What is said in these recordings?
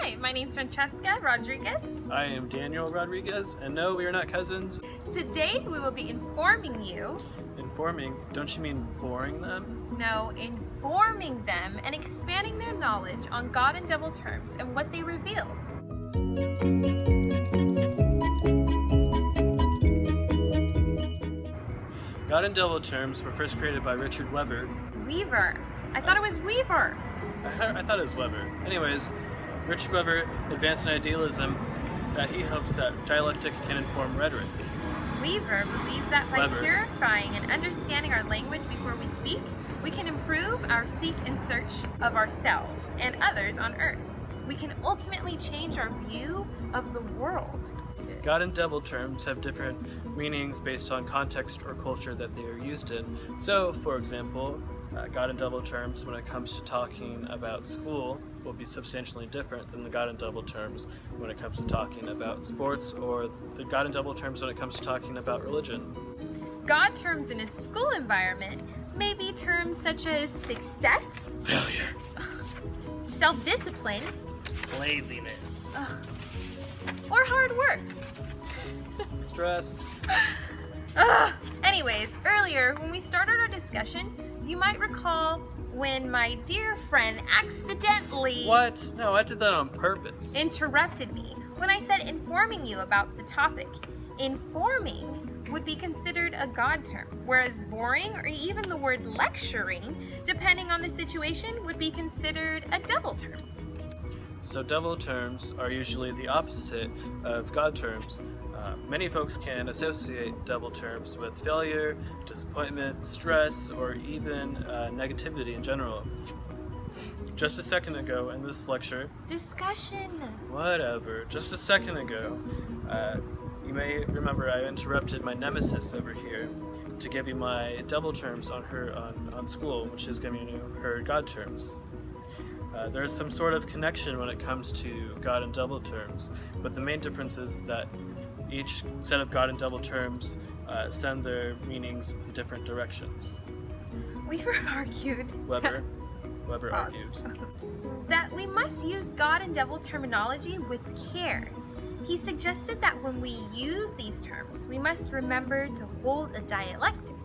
Hi, my name's Francesca Rodriguez. I am Daniel Rodriguez, and no, we are not cousins. Today we will be informing you. Informing? Don't you mean boring them? No, informing them and expanding their knowledge on God and devil terms and what they reveal. God and devil terms were first created by Richard Weber. Weaver. I thought it was Weaver. I thought it was Weber. Anyways, Richard Weber advanced an idealism that he hopes that dialectic can inform rhetoric. Weaver believed that by Weber. purifying and understanding our language before we speak, we can improve our seek and search of ourselves and others on earth. We can ultimately change our view of the world. God and devil terms have different meanings based on context or culture that they are used in. So, for example, God and devil terms when it comes to talking about school will be substantially different than the God and devil terms when it comes to talking about sports, or the God and devil terms when it comes to talking about religion. God terms in a school environment may be terms such as success, Failure. self-discipline, Laziness. or hard work. Stress. Anyways, earlier when we started our discussion, you might recall when my dear friend accidentally What? No, I did that on purpose. interrupted me when I said informing you about the topic. Informing would be considered a God term, whereas boring or even the word lecturing, depending on the situation, would be considered a devil term. So devil terms are usually the opposite of God terms. Many folks can associate devil terms with failure, disappointment, stress, or even negativity in general. Just a second ago in this lecture, just a second ago, you may remember I interrupted my nemesis over here to give you my devil terms on school, which is giving you her God terms. There's some sort of connection when it comes to God and devil terms, but the main difference is that each set of God and devil terms send their meanings in different directions. Weaver argued Weber Pause. argued. that we must use God and devil terminology with care. He suggested that when we use these terms, we must remember to hold a dialectic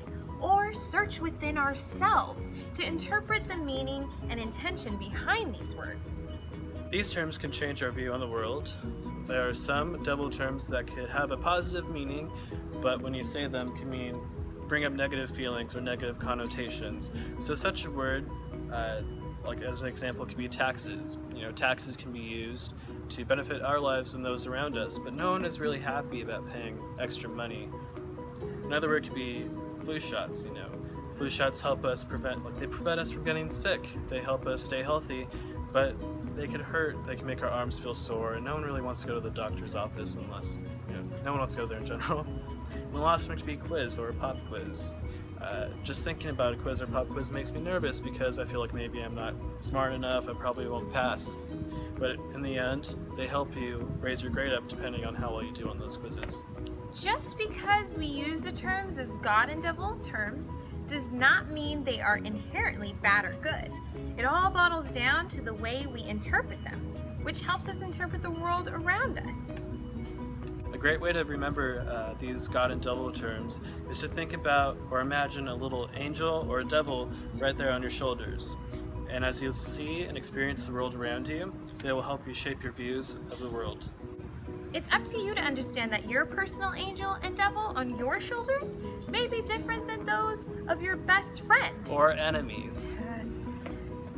or search within ourselves to interpret the meaning and intention behind these words. These terms can change our view on the world. There are some devil terms that could have a positive meaning, but when you say them can bring up negative feelings or negative connotations. So such a word, like as an example, could be taxes. Taxes can be used to benefit our lives and those around us, but no one is really happy about paying extra money. Another word could be flu shots. Flu shots help us prevent us from getting sick. They help us stay healthy, but they can hurt. They can make our arms feel sore, and no one really wants to go to the doctor's office unless, no one wants to go there in general. And the last one could be quiz or a pop quiz. Just thinking about a quiz or pop quiz makes me nervous because I feel like maybe I'm not smart enough, I probably won't pass. But in the end, they help you raise your grade up depending on how well you do on those quizzes. Just because we use the terms as God and devil terms does not mean they are inherently bad or good. It all bottles down to the way we interpret them, which helps us interpret the world around us. A great way to remember these God and devil terms is to think about or imagine a little angel or a devil right there on your shoulders. And as you'll see and experience the world around you, they will help you shape your views of the world. It's up to you to understand that your personal angel and devil on your shoulders may be different than those of your best friend. Or enemies.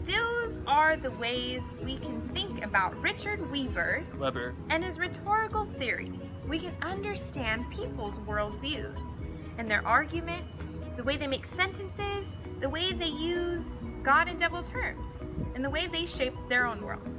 Those are the ways we can think about Richard Weber and his rhetorical theory. We can understand people's worldviews and their arguments, the way they make sentences, the way they use God and devil terms, and the way they shape their own world.